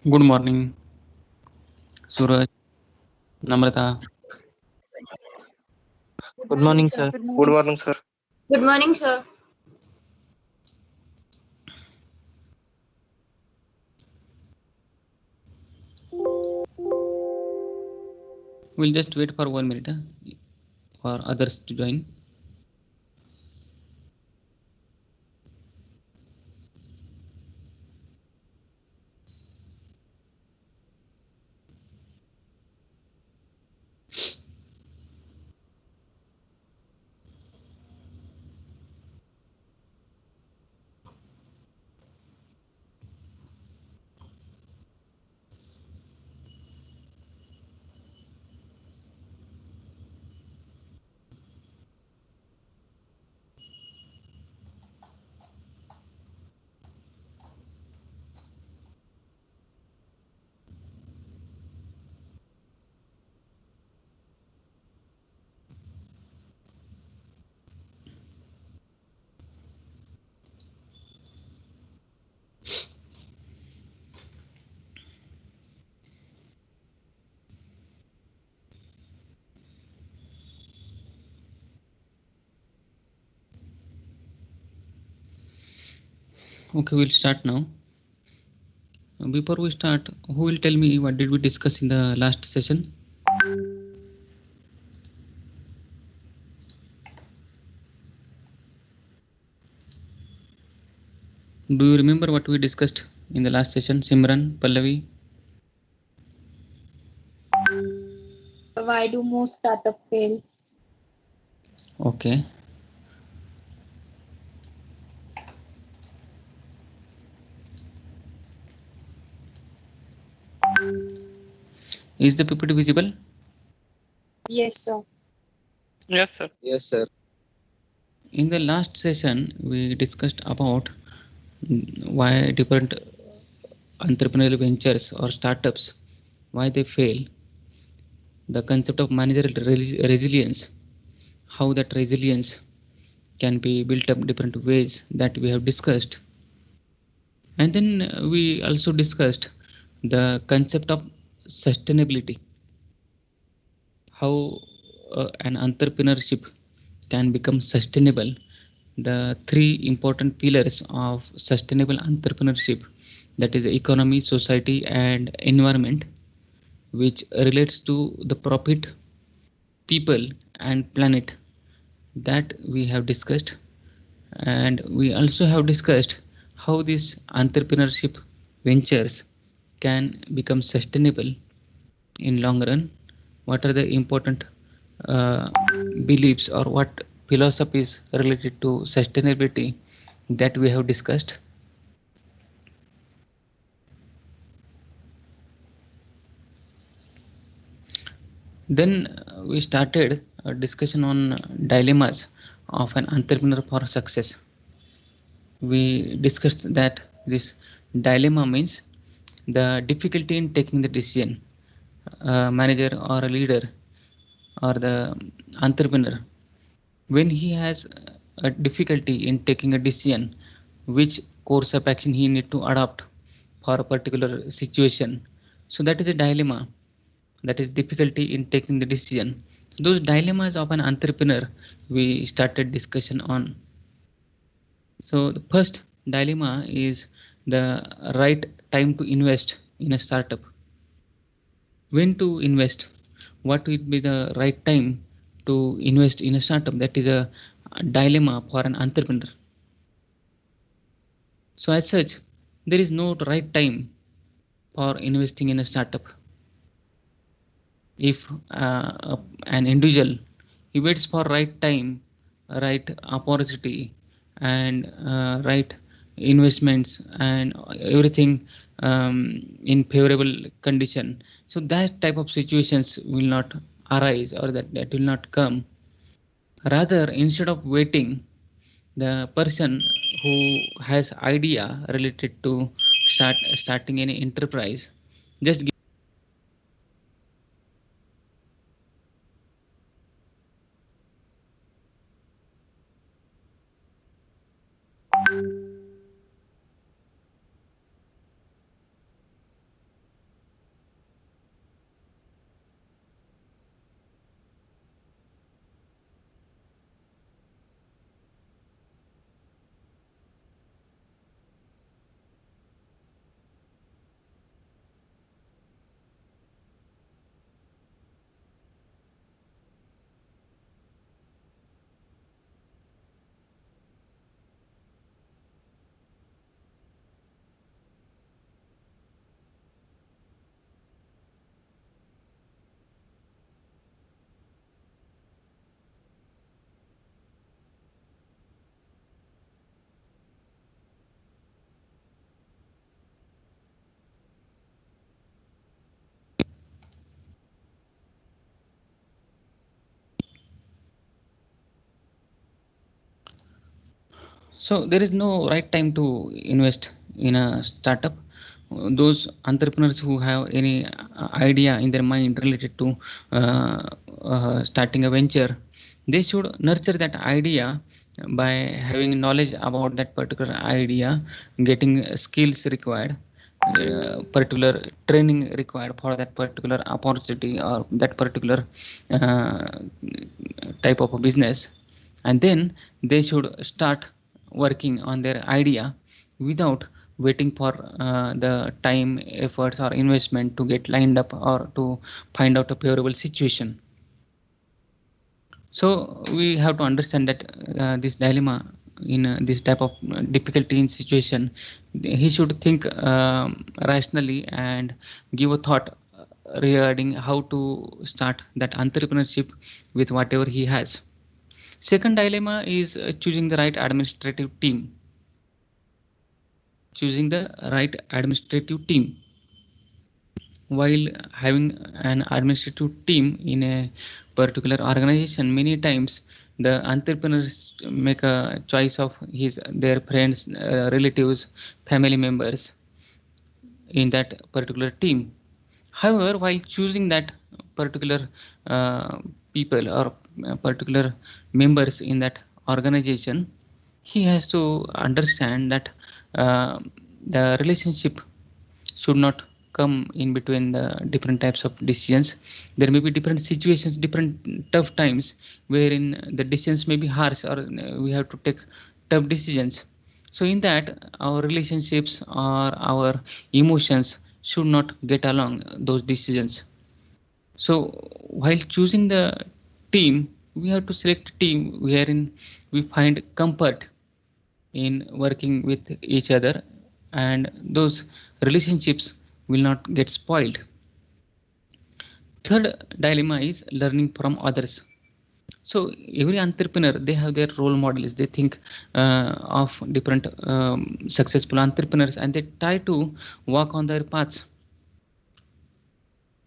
Good morning, Suraj, Namrata. Good morning, sir. Good Good morning. morning, sir. Good morning, sir. We'll just wait for 1 minute for others to join. Okay, we'll start now. Before we start, who will tell me what did we discuss in the last session? Do you remember what we discussed in the last session? Simran, Pallavi? Why do most startup fail? Okay. Is the PPT visible? Yes, sir. Yes, sir. Yes, sir. In the last session, we discussed about why different entrepreneurial ventures or startups, why they fail, the concept of managerial resilience, how that resilience can be built up different ways that we have discussed. And then we also discussed the concept of sustainability, how an entrepreneurship can become sustainable, the three important pillars of sustainable entrepreneurship, that is economy, society and environment, which relates to the profit, people and planet, that we have discussed. And we also have discussed how these entrepreneurship ventures can become sustainable in long run, what are the important uh, beliefs or what philosophies related to sustainability that we have discussed. Then we started a discussion on dilemmas of an entrepreneur for success. We discussed that this dilemma means the difficulty in taking the decision. A manager or a leader or the entrepreneur, when he has a difficulty in taking a decision which course of action he need to adopt for a particular situation, so that is a dilemma, that is difficulty in taking the decision. Those dilemmas of an entrepreneur we started discussion on. So the first dilemma is the right time to invest in a startup. When to invest, what will be the right time to invest in a startup, that is a dilemma for an entrepreneur. So as such, there is no right time for investing in a startup. If an individual he waits for right time, right opportunity and right investments and everything in favorable condition, so that type of situations will not arise, or that will not come. Rather, instead of waiting, the person who has idea related to starting any enterprise, just So there is no right time to invest in a startup. Those entrepreneurs who have any idea in their mind related to starting a venture, they should nurture that idea by having knowledge about that particular idea, getting skills required, particular training required for that particular opportunity or that particular uh, type of a business, and then they should start working on their idea without waiting for the time, efforts or investment to get lined up or to find out a favorable situation. So we have to understand that this dilemma in this type of difficulty in situation, he should think rationally and give a thought regarding how to start that entrepreneurship with whatever he has. Second dilemma is choosing the right administrative team. Choosing the right administrative team. While having an administrative team in a particular organization, many times the entrepreneurs make a choice of their friends, relatives, family members in that particular team. However, while choosing that particular people or particular members in that organization, he has to understand that uh, the relationship should not come in between the different types of decisions. There may be different situations, different tough times wherein the decisions may be harsh or we have to take tough decisions. So in that, our relationships or our emotions should not get along those decisions. So while choosing the team, we have to select a team wherein we find comfort in working with each other, and those relationships will not get spoiled. Third dilemma is learning from others. So every entrepreneur, they have their role models. They think of different successful entrepreneurs and they try to walk on their paths.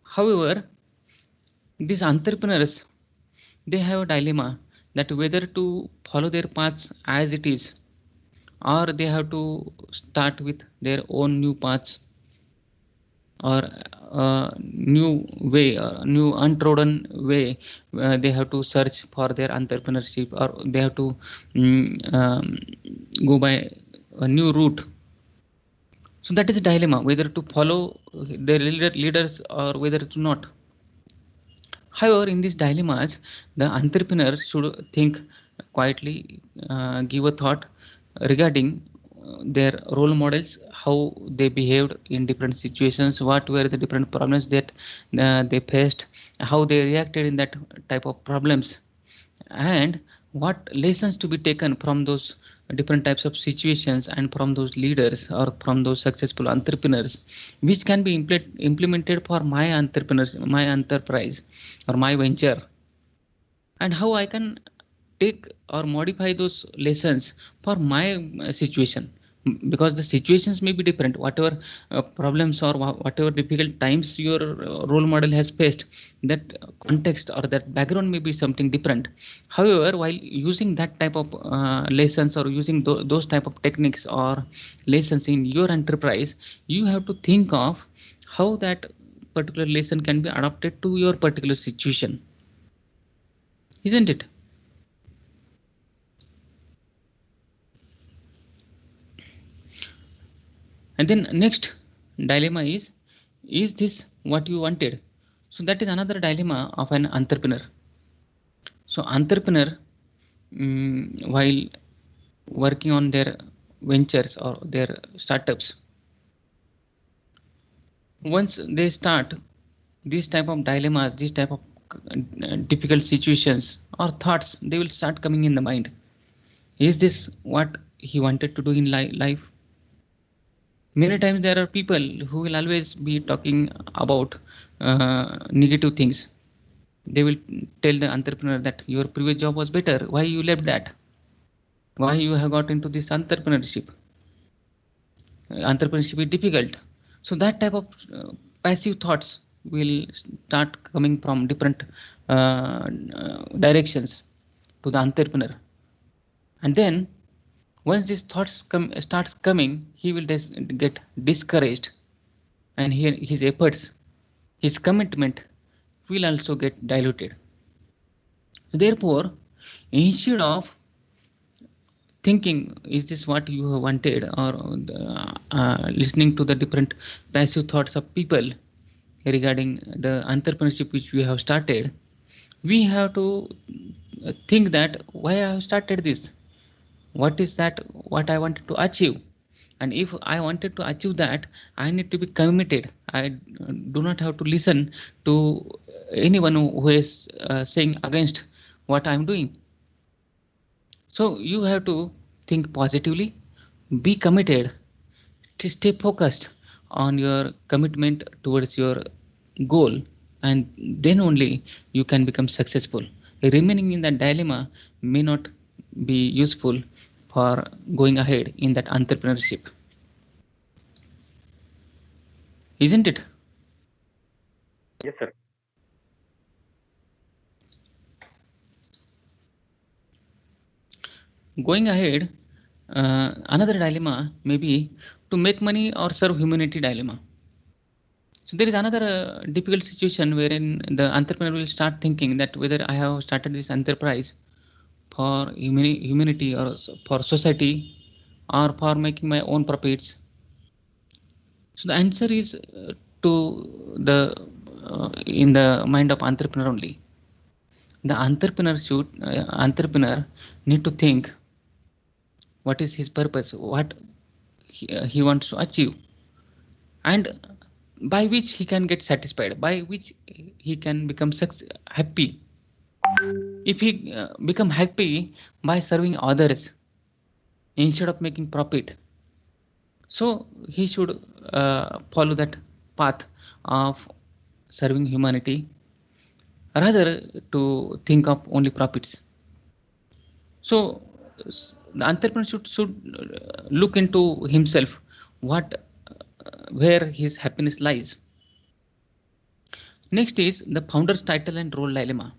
However, these entrepreneurs, they have a dilemma that whether to follow their paths as it is or they have to start with their own new paths or new way, new untrodden way. They have to search for their entrepreneurship or they have to go by a new route. So that is a dilemma whether to follow their leaders or whether to not. However, in these dilemmas, the entrepreneur should think quietly, give a thought regarding their role models, how they behaved in different situations, what were the different problems that they faced, how they reacted in that type of problems, and what lessons to be taken from those different types of situations and from those leaders or from those successful entrepreneurs, which can be implemented for my entrepreneurs, my enterprise or my venture, and how I can take or modify those lessons for my situation. Because the situations may be different, whatever problems or whatever difficult times your role model has faced, that context or that background may be something different. However, while using that type of lessons or using those type of techniques or lessons in your enterprise, you have to think of how that particular lesson can be adapted to your particular situation, isn't it? And then next dilemma is this what you wanted? So that is another dilemma of an entrepreneur. So entrepreneur, while working on their ventures or their startups, once they start these type of dilemmas, these type of difficult situations or thoughts, they will start coming in the mind. Is this what he wanted to do in life? Many times there are people who will always be talking about negative things. They will tell the entrepreneur that your previous job was better, why you left that, why you have got into this entrepreneurship. Entrepreneurship is difficult. So that type of passive thoughts will start coming from different directions to the entrepreneur. And then Once these thoughts starts coming, he will get discouraged, and his efforts, his commitment will also get diluted. Therefore, instead of thinking, is this what you have wanted, or listening to the different passive thoughts of people regarding the entrepreneurship which we have started, we have to think that why I have started this, what is that what I wanted to achieve, and if I wanted to achieve that, I need to be committed. I do not have to listen to anyone who is saying against what I am doing. So you have to think positively, be committed, to stay focused on your commitment towards your goal, and then only you can become successful. Remaining in that dilemma may not be useful for going ahead in that entrepreneurship, isn't it? Yes, sir. Going ahead, another dilemma may be to make money or serve humanity dilemma. So there is another difficult situation wherein the entrepreneur will start thinking that whether I have started this enterprise for humanity or for society or for making my own profits. So the answer is to the in the mind of entrepreneur only. The entrepreneur need to think what is his purpose, what he wants to achieve, and by which he can get satisfied, by which he can become happy. If he become happy by serving others instead of making profit, so he should follow that path of serving humanity rather to think of only profits. So the entrepreneur should look into himself, what where his happiness lies. Next is the founder's title and role dilemma.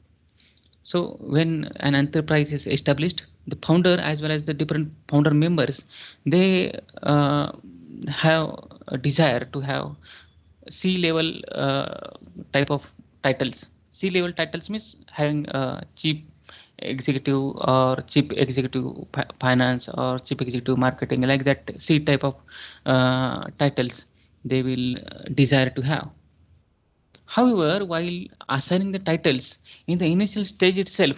So when an enterprise is established, the founder as well as the different founder members, they have a desire to have C-level type of titles. C-level titles means having a chief executive or chief executive finance or chief executive marketing, like that C type of titles they will desire to have. However, while assigning the titles in the initial stage itself,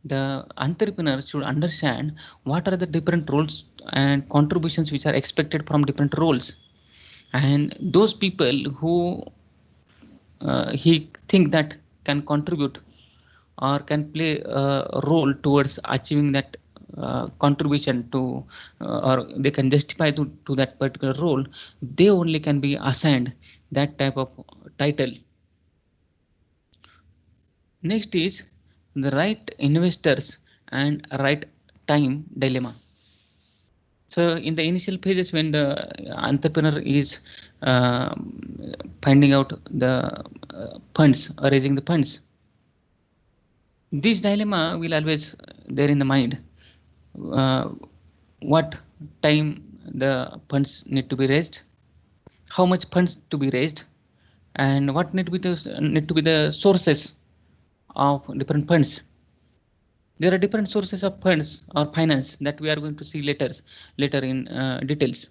the entrepreneur should understand what are the different roles and contributions which are expected from different roles, and those people who he think that can contribute or can play a role towards achieving that contribution to or they can justify to that particular role, they only can be assigned that type of title. Next is the right investors and right time dilemma. So in the initial phases when the entrepreneur is finding out the funds or raising the funds, this dilemma will always there in the mind. What time the funds need to be raised, how much funds to be raised, and what need to be the sources of different funds. There are different sources of funds or finance that we are going to see later in details.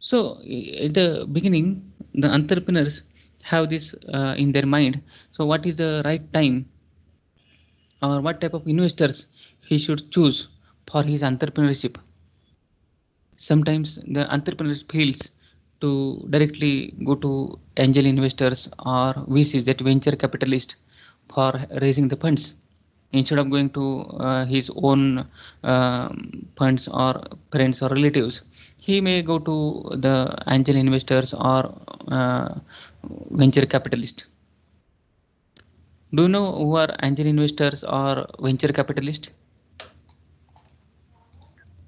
So at the beginning, the entrepreneurs have this in their mind. So what is the right time or what type of investors he should choose for his entrepreneurship? Sometimes the entrepreneur feels to directly go to angel investors or VCs, that venture capitalist, for raising the funds instead of going to his own funds or friends or relatives. He may go to the angel investors or venture capitalist. Do you know who are angel investors or venture capitalist?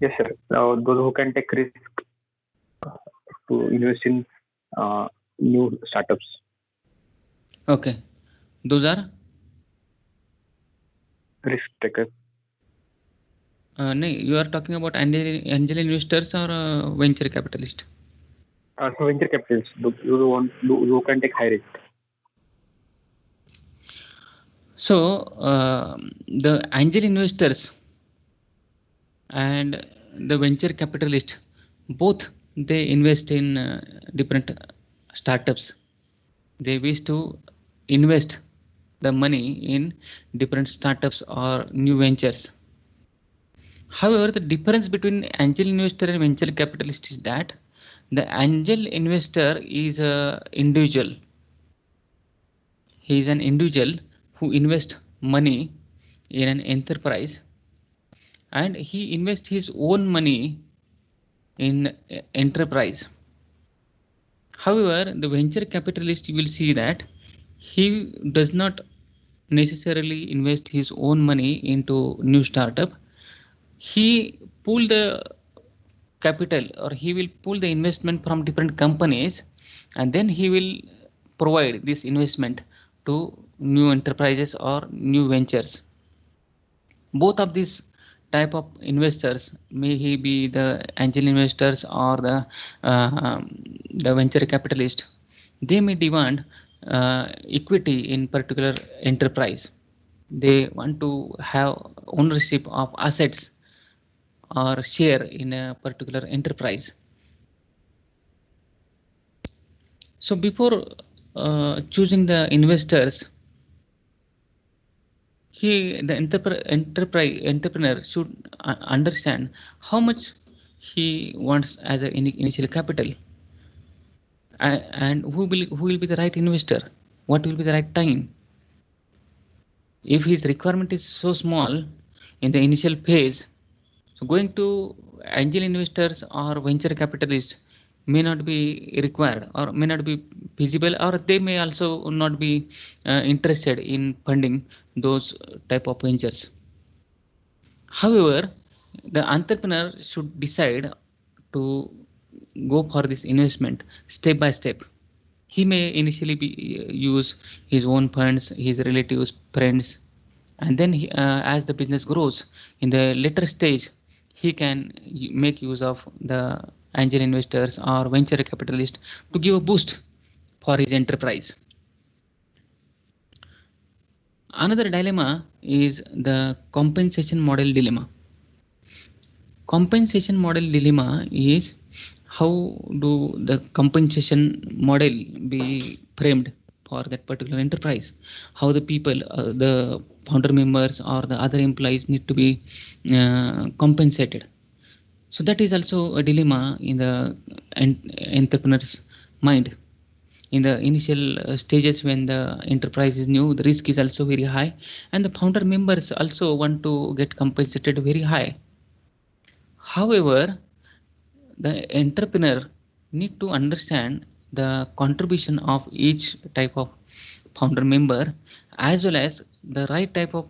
Yes, sir. Those who can take risk to invest in new startups. Okay, those are Risk takers. No, you are talking about angel investors or venture capitalist? So venture capitalists, who can take high risk. So the angel investors and the venture capitalist, both they invest in different startups. They wish to invest the money in different startups or new ventures. However, the difference between angel investor and venture capitalist is that the angel investor is a individual. He is an individual who invests money in an enterprise, and he invests his own money in enterprise. However, the venture capitalist, you will see that he does not necessarily invest his own money into new startup. He pull the capital, or he will pull the investment from different companies, and then he will provide this investment to new enterprises or new ventures. Both of these type of investors, may he be the angel investors or the venture capitalist, they may demand equity in particular enterprise. They want to have ownership of assets or share in a particular enterprise. So before choosing the investors, the entrepreneur should understand how much he wants as an initial capital, and who will be the right investor, what will be the right time. If his requirement is so small in the initial phase, so going to angel investors or venture capitalists may not be required, or may not be feasible, or they may also not be interested in funding those type of ventures. However, the entrepreneur should decide to go for this investment step by step. He may initially use his own funds, his relatives, friends, and then as the business grows in the later stage, he can make use of the angel investors or venture capitalists to give a boost for his enterprise. Another dilemma is the compensation model dilemma. Compensation model dilemma is how do the compensation model be framed for that particular enterprise, how the people, the founder members or the other employees need to be compensated. So that is also a dilemma in the entrepreneur's mind. In the initial stages, when the enterprise is new, the risk is also very high, and the founder members also want to get compensated very high. However, the entrepreneur need to understand the contribution of each type of founder member, as well as the right type of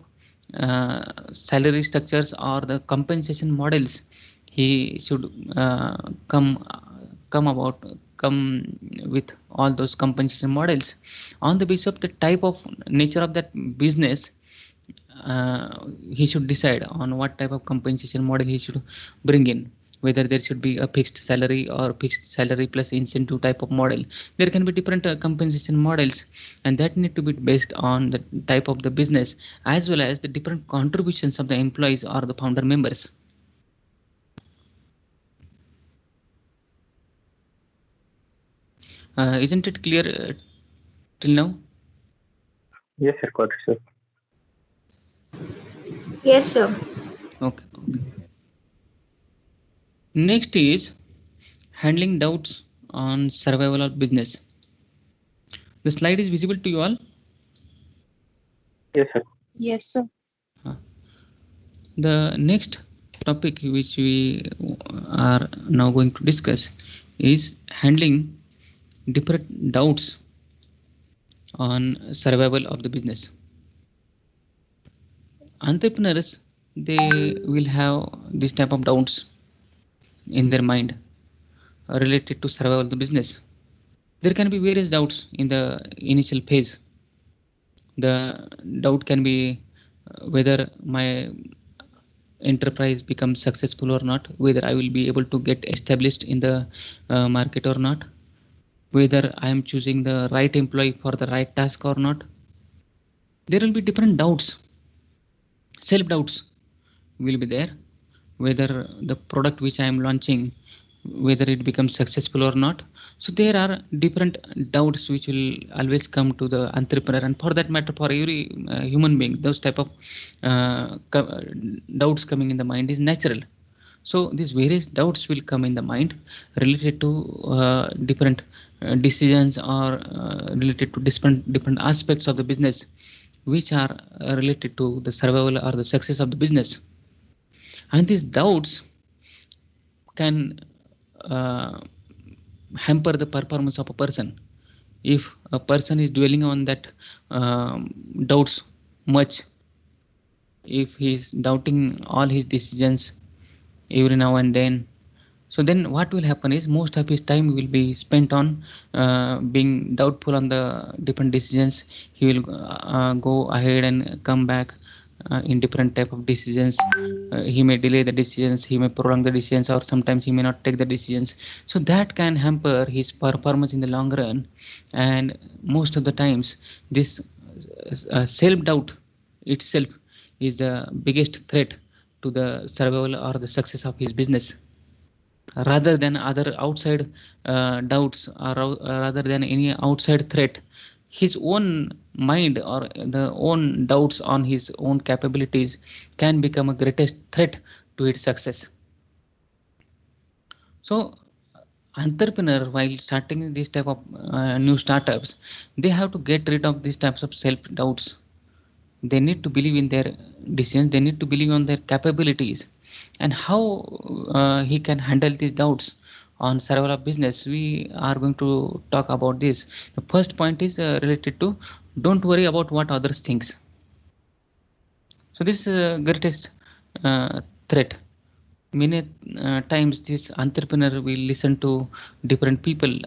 salary structures or the compensation models he should come with all those compensation models on the basis of the type of nature of that business. He should decide on what type of compensation model he should bring in, whether there should be a fixed salary or fixed salary plus incentive type of model. There can be different compensation models, and that need to be based on the type of the business as well as the different contributions of the employees or the founder members. Isn't it clear till now? Yes, sir. Got it, sir. Yes, sir. Okay. Next is handling doubts on survival of business. The slide is visible to you all? Yes, sir. Yes, sir. The next topic which we are now going to discuss is handling different doubts on survival of the business. Entrepreneurs, they will have this type of doubts in their mind related to survival of the business. There can be various doubts in the initial phase. The doubt can be whether my enterprise becomes successful or not, whether I will be able to get established in the market or not, whether I am choosing the right employee for the right task or not. There will be different doubts, self doubts will be there, whether the product which I am launching, whether it becomes successful or not. So there are different doubts which will always come to the entrepreneur, and for that matter for every human being, those type of doubts coming in the mind is natural. So these various doubts will come in the mind related to different decisions, or related to different aspects of the business, which are related to the survival or the success of the business. And these doubts can hamper the performance of a person. If a person is dwelling on that doubts much, if he is doubting all his decisions every now and then, so then what will happen is most of his time will be spent on being doubtful on the different decisions. He will go ahead and come back in different type of decisions. He may delay the decisions, he may prolong the decisions, or sometimes he may not take the decisions. So that can hamper his performance in the long run. And most of the times this self-doubt itself is the biggest threat to the survival or the success of his business, rather than other outside doubts, or rather than any outside threat. His own mind or the own doubts on his own capabilities can become a greatest threat to its success. So entrepreneur, while starting these type of new startups, they have to get rid of these types of self doubts. They need to believe in their decisions, they need to believe on their capabilities. And how he can handle these doubts on survival of business, we are going to talk about this. The first point is related to don't worry about what others thinks. So this is greatest threat. Many times this entrepreneur will listen to different people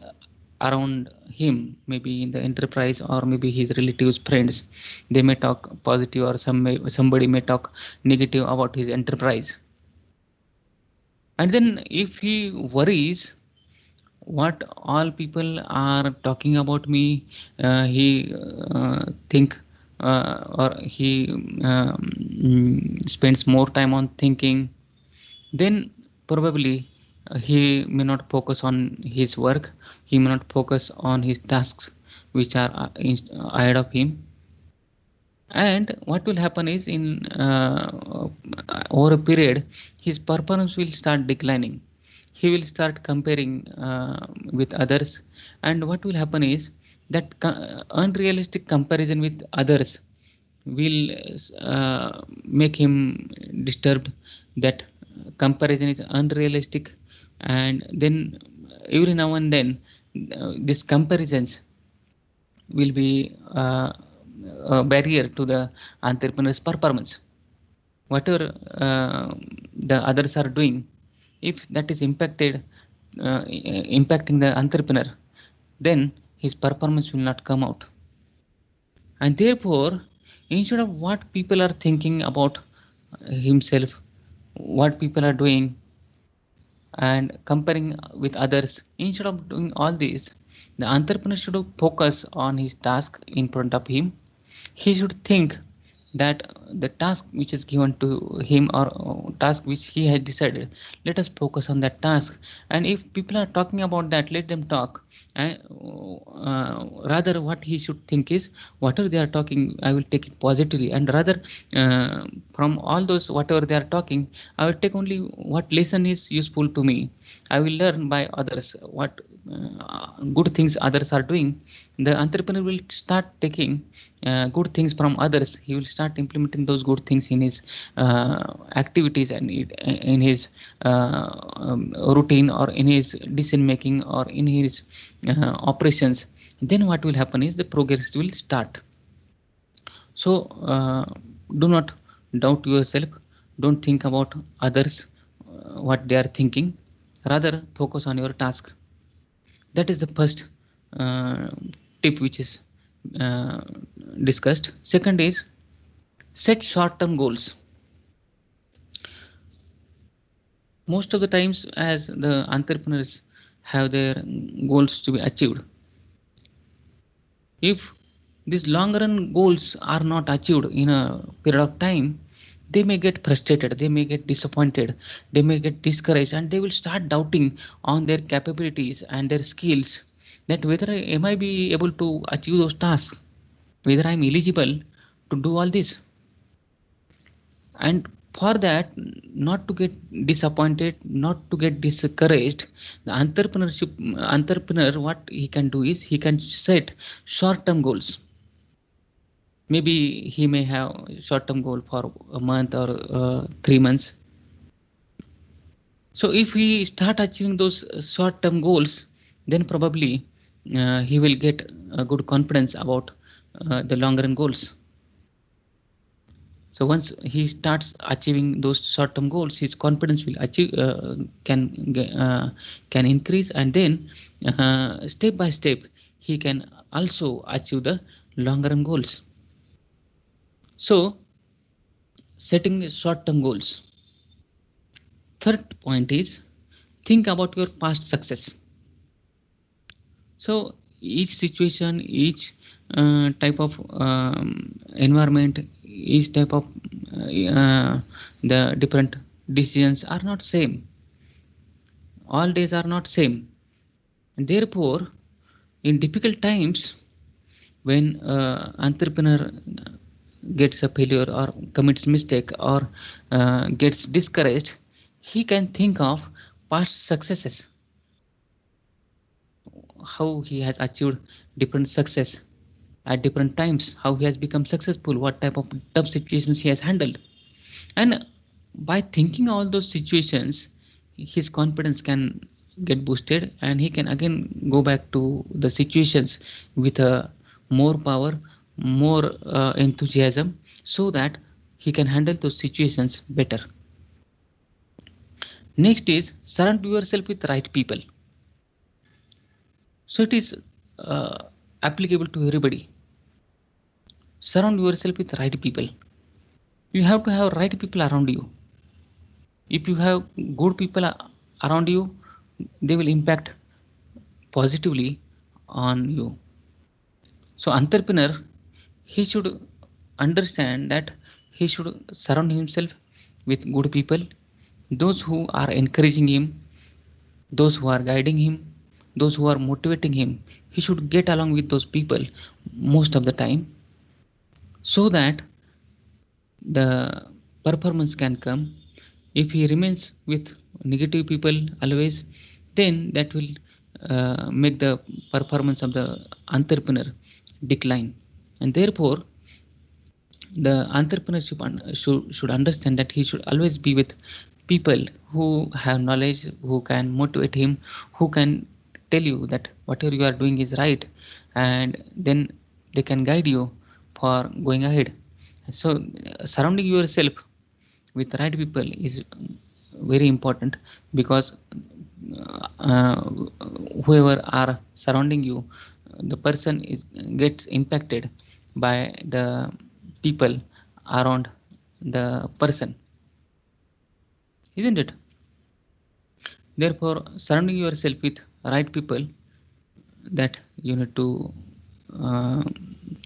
around him, maybe in the enterprise or maybe his relatives, friends. They may talk positive, or somebody may talk negative about his enterprise. And then if he worries what all people are talking about me, he think or he spends more time on thinking, then probably he may not focus on his work, he may not focus on his tasks which are ahead of him. And what will happen is, in over a period, his performance will start declining. He will start comparing with others, and what will happen is that unrealistic comparison with others will make him disturbed. That comparison is unrealistic, and then every now and then these comparisons will be a barrier to the entrepreneur's performance. Whatever the others are doing, if that is impacting the entrepreneur, then his performance will not come out. And therefore, instead of what people are thinking about himself, what people are doing, and comparing with others, instead of doing all this, the entrepreneur should focus on his task in front of him. He should think that the task which is given to him, or task which he has decided, let us focus on that task. And if people are talking about that, let them talk. And rather what he should think is, whatever they are talking, I will take it positively, and rather from all those whatever they are talking, I will take only what lesson is useful to me. I will learn by others what good things others are doing. The entrepreneur will start taking good things from others. He will start implementing those good things in his activities, and in his routine, or in his decision making, or in his operations. Then what will happen is the progress will start. So do not doubt yourself. Don't think about others, what they are thinking. Rather focus on your task. That is the first tip which is discussed. Second is set short-term goals. most of the times, as the entrepreneurs have their goals to be achieved, if these long run goals are not achieved in a period of time, they may get frustrated, they may get disappointed, they may get discouraged, and they will start doubting on their capabilities and their skills, that whether am I be able to achieve those tasks, whether I am eligible to do all this. And for that, not to get disappointed, not to get discouraged, the entrepreneur, what he can do is he can set short term goals. Maybe he may have short term goal for a month or 3 months. So if we start achieving those short term goals, then probably he will get a good confidence about the long run goals. So once he starts achieving those short term goals, his confidence will can increase, and then step by step he can also achieve the longer run goals. So setting short term goals. Third point is, think about your past success. So each situation, each type of environment, each type of the different decisions are not same. All days are not same. And therefore, in difficult times, when entrepreneur gets a failure or commits mistake or gets discouraged, he can think of past successes, how he has achieved different success at different times, how he has become successful, what type of tough situations he has handled. And by thinking all those situations, his confidence can get boosted, and he can again go back to the situations with a more power, more enthusiasm, so that he can handle those situations better. Next is, surround yourself with right people. So it is applicable to everybody. Surround yourself with right people. You have to have right people around you. If you have good people around you, they will impact positively on you. So entrepreneur, he should understand that he should surround himself with good people, those who are encouraging him, those who are guiding him, those who are motivating him. He should get along with those people most of the time, so that the performance can come. If he remains with negative people always, then that will make the performance of the entrepreneur decline. And therefore, the entrepreneur should understand that he should always be with people who have knowledge, who can motivate him, who can tell you that whatever you are doing is right, and then they can guide you for going ahead. So surrounding yourself with right people is very important, because whoever are surrounding you, the person gets impacted by the people around the person, isn't it? Therefore, surrounding yourself with right people, that you need to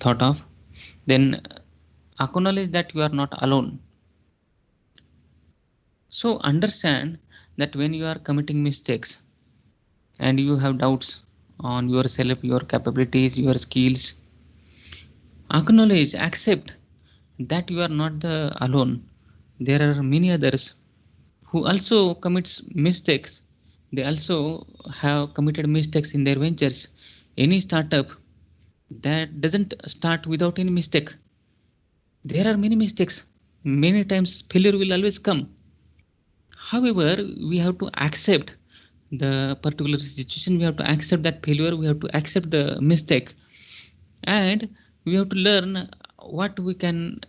thought of. Then acknowledge that you are not alone. So understand that when you are committing mistakes and you have doubts on yourself, your capabilities, your skills, acknowledge, accept that you are not the alone. There are many others who also commits mistakes. They also have committed mistakes in their ventures. Any startup that doesn't start without any mistake. There are many mistakes. Many times failure will always come. However, we have to accept the particular situation, we have to accept that failure, we have to accept the mistake, and we have to learn what we can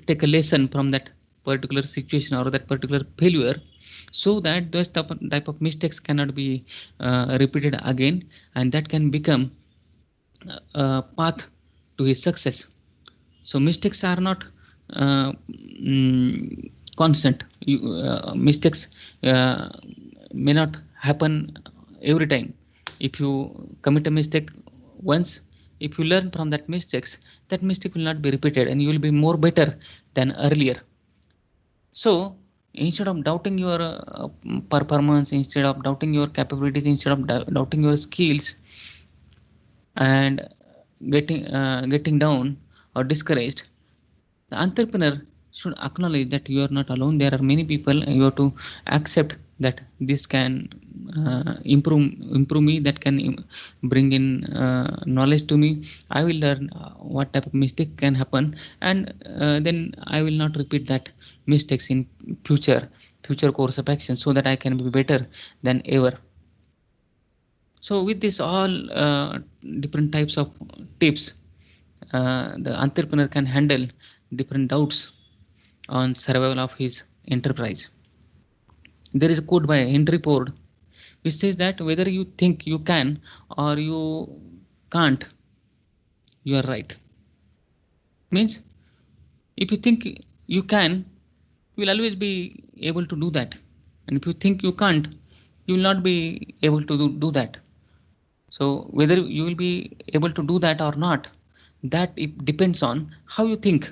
take a lesson from that particular situation or that particular failure, so that those type of mistakes cannot be repeated again, and that can become a path to his success. So mistakes are not constant. mistakes may not happen every time. If you commit a mistake once, if you learn from that mistakes, that mistake will not be repeated, and you will be more better than earlier. So instead of doubting your performance, instead of doubting your capabilities, instead of doubting your skills, and getting down or discouraged, the entrepreneur should acknowledge that you are not alone. There are many people, and you have to accept that this can improve me, that can bring in knowledge to me. I will learn what type of mistake can happen, and then I will not repeat that mistakes in future course of action, so that I can be better than ever. So with this all different types of tips, the entrepreneur can handle different doubts on survival of his enterprise. There is a quote by Henry Ford which says that whether you think you can or you can't, you are right. Means if you think you can, you will always be able to do that, and if you think you can't, you will not be able to do that. So whether you will be able to do that or not, that it depends on how you think.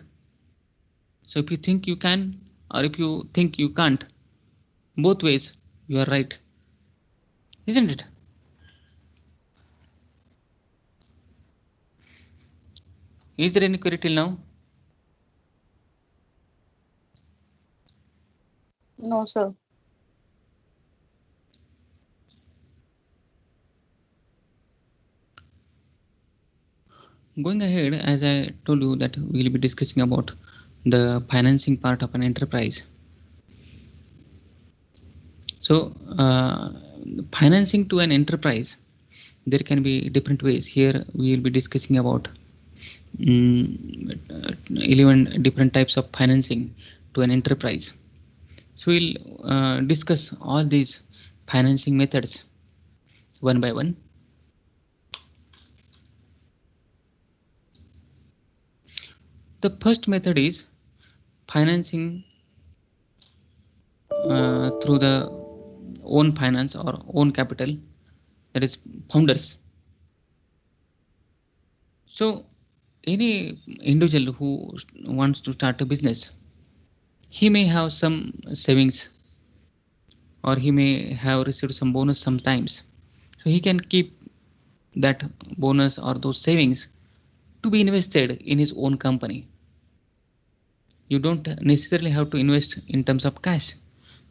So if you think you can or if you think you can't, both ways you are right, isn't it? Is there any query till now? No, sir. Going ahead, as I told you that we will be discussing about the financing part of an enterprise. So financing to an enterprise, there can be different ways. Here we will be discussing about 11 different types of financing to an enterprise. So we'll discuss all these financing methods one by one. The first method is financing through the own finance or own capital, that is founders. So any individual who wants to start a business, he may have some savings, or he may have received some bonus sometimes. So he can keep that bonus or those savings to be invested in his own company. You don't necessarily have to invest in terms of cash.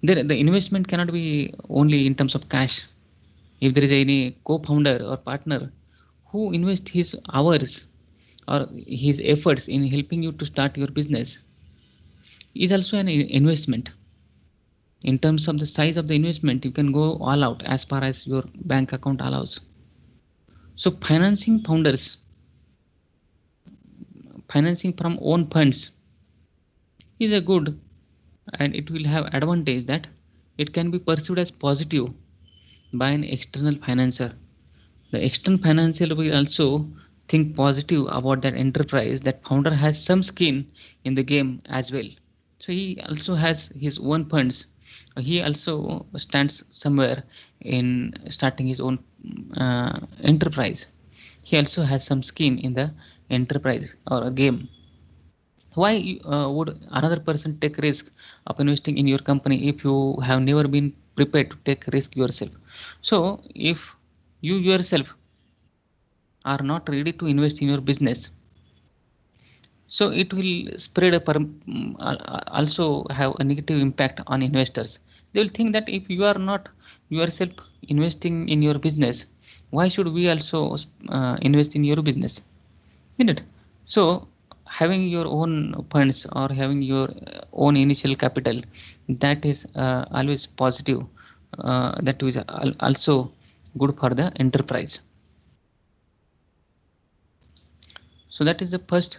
The investment cannot be only in terms of cash. If there is any co-founder or partner who invests his hours or his efforts in helping you to start your business, is also an investment. In terms of the size of the investment, you can go all out as far as your bank account allows. So financing founders, financing from own funds is a good, and it will have advantage that it can be perceived as positive by an external financer. The external financier will also think positive about that enterprise. That founder has some skin in the game as well. So he also has his own funds. He also stands somewhere in starting his own enterprise. He also has some skin in the enterprise or a game. Why would another person take risk of investing in your company if you have never been prepared to take risk yourself? So if you yourself are not ready to invest in your business, so it will spread also have a negative impact on investors. They will think that if you are not yourself investing in your business, why should we also invest in your business? Isn't it? So having your own funds or having your own initial capital, that is always positive. That is also good for the enterprise. So that is the first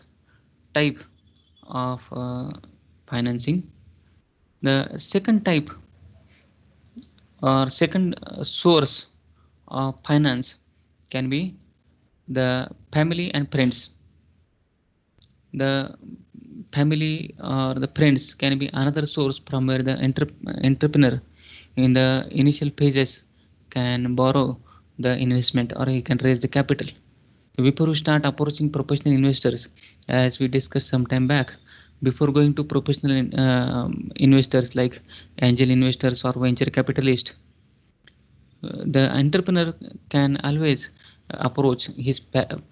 type of financing. The second type or second source of finance can be the family and friends. The family or the friends can be another source from where the entrepreneur in the initial phases can borrow the investment or he can raise the capital. So before we start approaching professional investors, as we discussed some time back, before going to professional investors like angel investors or venture capitalists, the entrepreneur can always approach his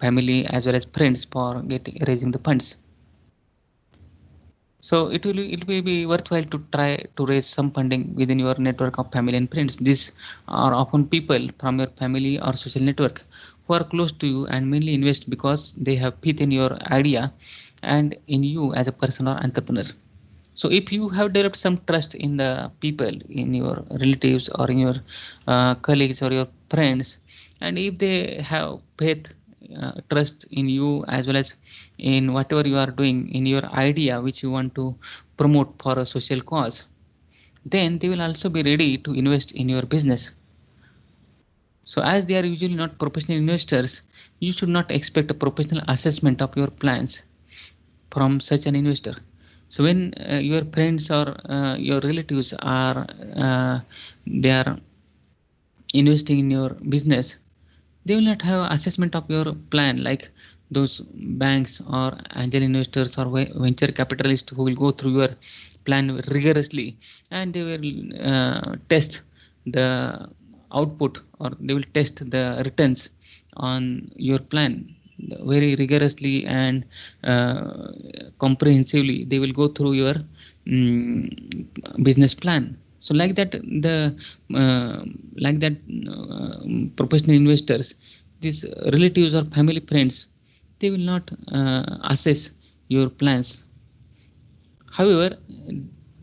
family as well as friends for raising the funds. So it will be worthwhile to try to raise some funding within your network of family and friends. These are often people from your family or social network who are close to you and mainly invest because they have faith in your idea and in you as a person or entrepreneur. So if you have developed some trust in the people, in your relatives or in your colleagues or your friends, and if they have faith, trust in you as well as in whatever you are doing, in your idea which you want to promote for a social cause, then they will also be ready to invest in your business. So as they are usually not professional investors, you should not expect a professional assessment of your plans from such an investor. So when your friends or your relatives are they are investing in your business, they will not have assessment of your plan like those banks or angel investors or venture capitalists who will go through your plan rigorously, and they will test the output or they will test the returns on your plan very rigorously and comprehensively. They will go through your business plan. So like that, the like that professional investors, these relatives or family friends, they will not assess your plans. However,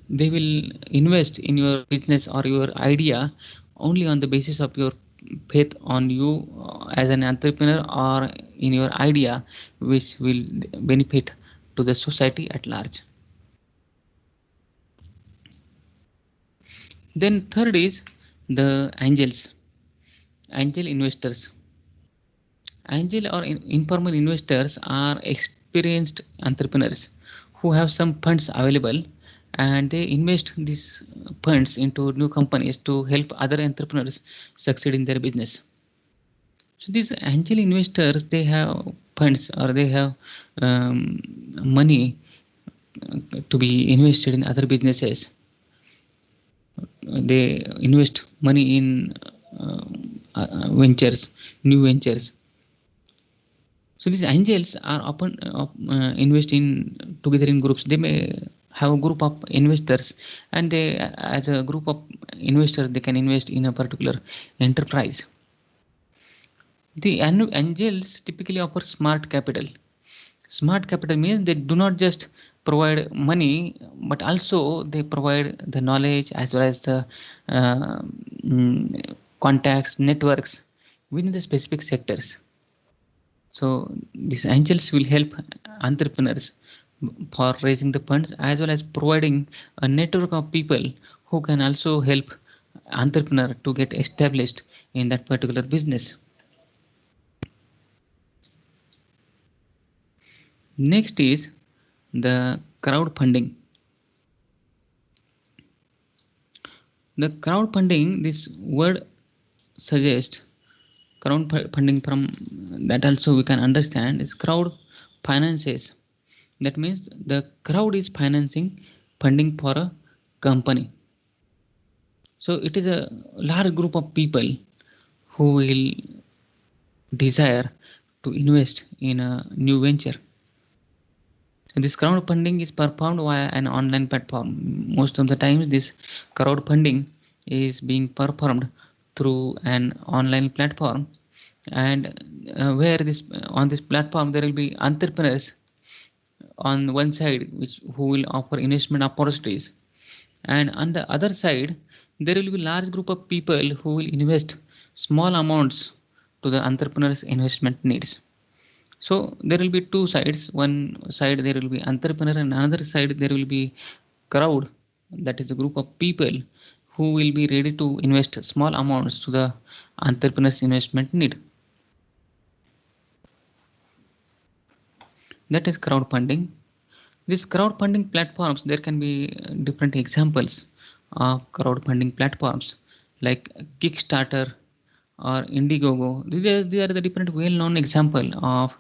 they will invest in your business or your idea only on the basis of your faith on you as an entrepreneur or in your idea which will benefit to the society at large. Then third is the angel investors. Angel or informal investors are experienced entrepreneurs who have some funds available and they invest these funds into new companies to help other entrepreneurs succeed in their business. So these angel investors, they have funds or they have money to be invested in other businesses. They invest money in ventures, new ventures. So these angels are often invest in together in groups. They may have a group of investors, and they, as a group of investors, they can invest in a particular enterprise. The angels typically offer smart capital. Smart capital means they do not just provide money, but also they provide the knowledge as well as the contacts, networks within the specific sectors. So these angels will help entrepreneurs for raising the funds as well as providing a network of people who can also help entrepreneur to get established in that particular business. Next is the crowdfunding. The crowdfunding, this word suggests crowdfunding, from that also we can understand is crowd finances. That means the crowd is financing funding for a company. So it is a large group of people who will desire to invest in a new venture. So this crowdfunding is performed via an online platform. Most of the times this crowdfunding is being performed through an online platform, and where this on this platform there will be entrepreneurs on one side who will offer investment opportunities, and on the other side there will be large group of people who will invest small amounts to the entrepreneurs investment needs. So there will be two sides. One side there will be entrepreneur, and another side there will be crowd, that is a group of people who will be ready to invest small amounts to the entrepreneur's investment need. That is crowdfunding. These crowdfunding platforms, there can be different examples of crowdfunding platforms like Kickstarter or Indiegogo. These are the different well-known example of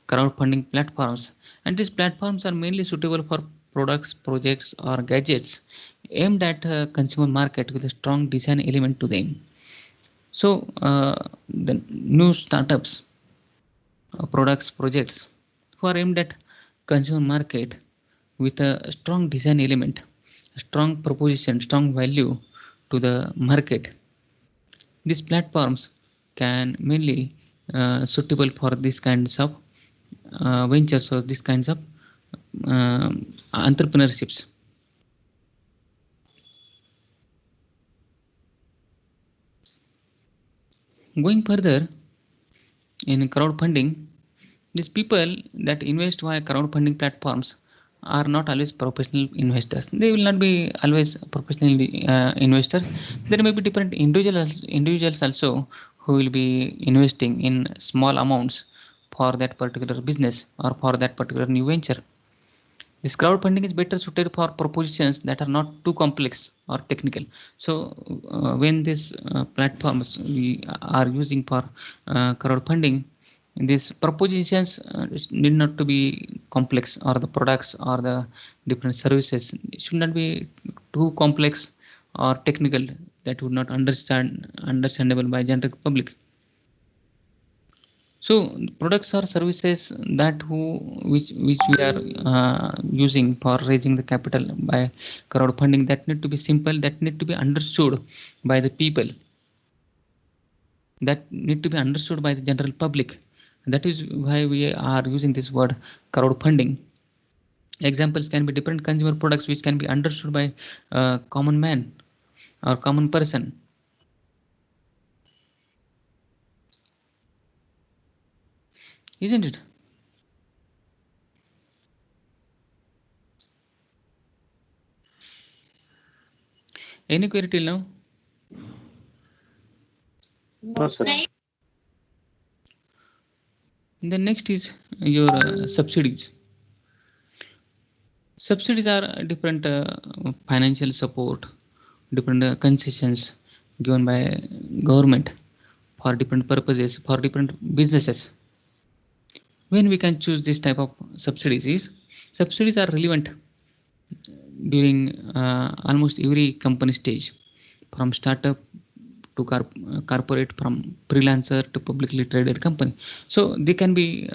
crowdfunding platforms, and these platforms are mainly suitable for products, projects, or gadgets aimed at a consumer market with a strong design element to them. So the new startups, products, projects who are aimed at consumer market with a strong design element, a strong proposition, strong value to the market. These platforms can mainly suitable for these kinds of ventures or these kinds of entrepreneurships. Going further in crowdfunding, these people that invest via crowdfunding platforms are not always professional investors. They will not be always professional investors. There may be different individuals also who will be investing in small amounts for that particular business or for that particular new venture. This crowdfunding is better suited for propositions that are not too complex or technical. So when these platforms we are using for crowdfunding, these propositions need not to be complex, or the products or the different services should not be too complex or technical that would not understandable by general public. So products or services that which we are using for raising the capital by crowdfunding, that need to be simple, that need to be understood by the people, that need to be understood by the general public. That is why we are using this word crowdfunding. Examples can be different consumer products which can be understood by common man or common person. Isn't it? Any query till now? No, sir. The next is your subsidies. Subsidies are different financial support, different concessions given by government for different purposes, for different businesses. When we can choose this type of subsidies is, subsidies are relevant during almost every company stage, from startup to corporate, from freelancer to publicly traded company. So they can be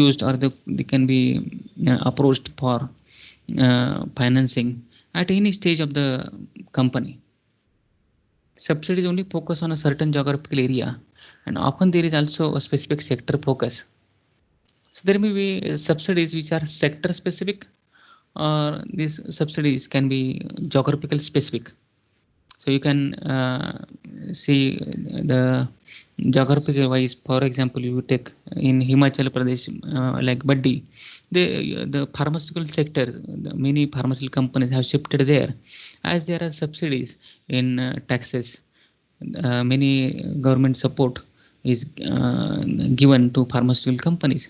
used, or they can be approached for financing at any stage of the company. Subsidies only focus on a certain geographical area, and often there is also a specific sector focus. So there may be subsidies which are sector specific, or these subsidies can be geographical specific. So you can see the geographical wise. For example, you take in Himachal Pradesh, like Baddi, the pharmaceutical sector, many pharmaceutical companies have shifted there, as there are subsidies in taxes. Many government support is given to pharmaceutical companies.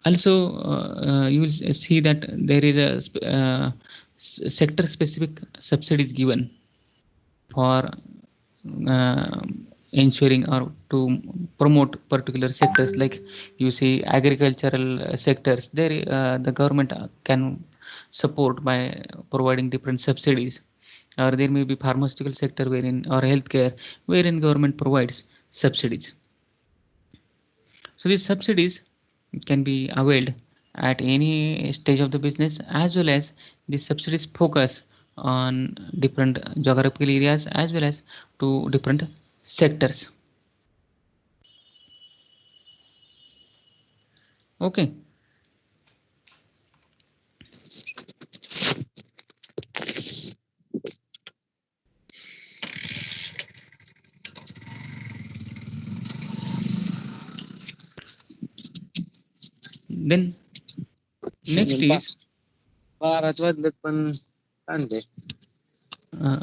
Also, you will see that there is a sector specific subsidies given for ensuring or to promote particular sectors. Like you see agricultural sectors, there the government can support by providing different subsidies, or there may be pharmaceutical sector wherein, or healthcare wherein government provides subsidies. So these subsidies can be availed at any stage of the business, as well as the subsidies focus on different geographical areas as well as to different sectors. Okay. Then next is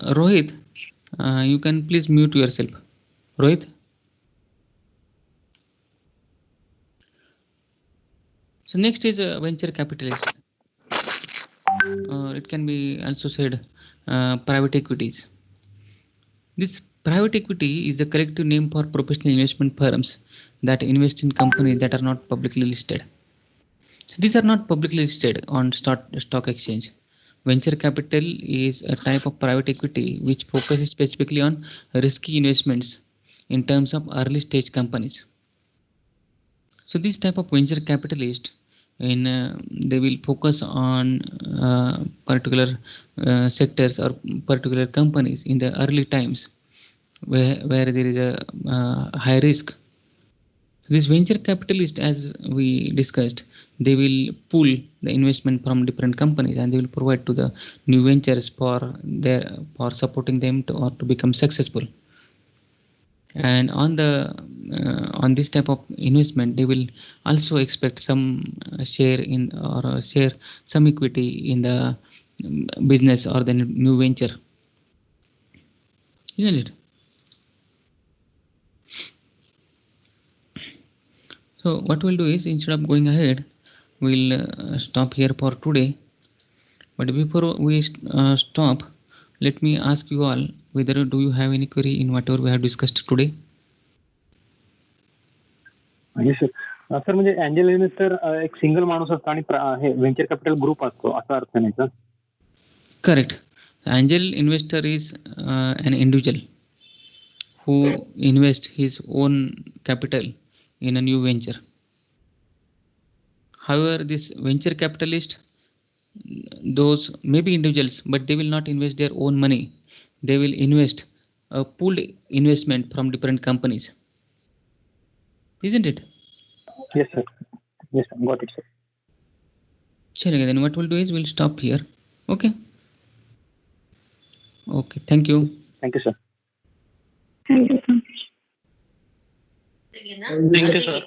Rohit. You can please mute yourself. Rohit. So next is venture capitalist, or it can be also said private equities. This private equity is the collective name for professional investment firms that invest in companies that are not publicly listed. So these are not publicly listed on stock exchange. Venture capital is a type of private equity which focuses specifically on risky investments in terms of early stage companies. So this type of venture capitalist in they will focus on particular sectors or particular companies in the early times where there is a high risk. This venture capitalist, as we discussed, they will pull the investment from different companies and they will provide to the new ventures for supporting them or to become successful. And on this type of investment, they will also expect some share in or share some equity in the business or the new venture, isn't it? So what we'll do is, instead of going ahead, we'll stop here for today. But before we stop, let me ask you all whether do you have any query in whatever we have discussed today. Yes, sir. Sir म्हणजे angel investor एक single माणूस असतो आणि हे venture capital group असतो असा अर्थ नाही sir? Correct. Angel investor is an individual who invests his own capital in a new venture. However, this venture capitalist, those may be individuals, but they will not invest their own money. They will invest a pooled investment from different companies. Isn't it? Yes, sir. Yes, sir. Got it, sir. Sure, then what we'll do is we'll stop here. Okay. Okay. Thank you. Thank you, sir. Thank you, sir. Thank you, sir.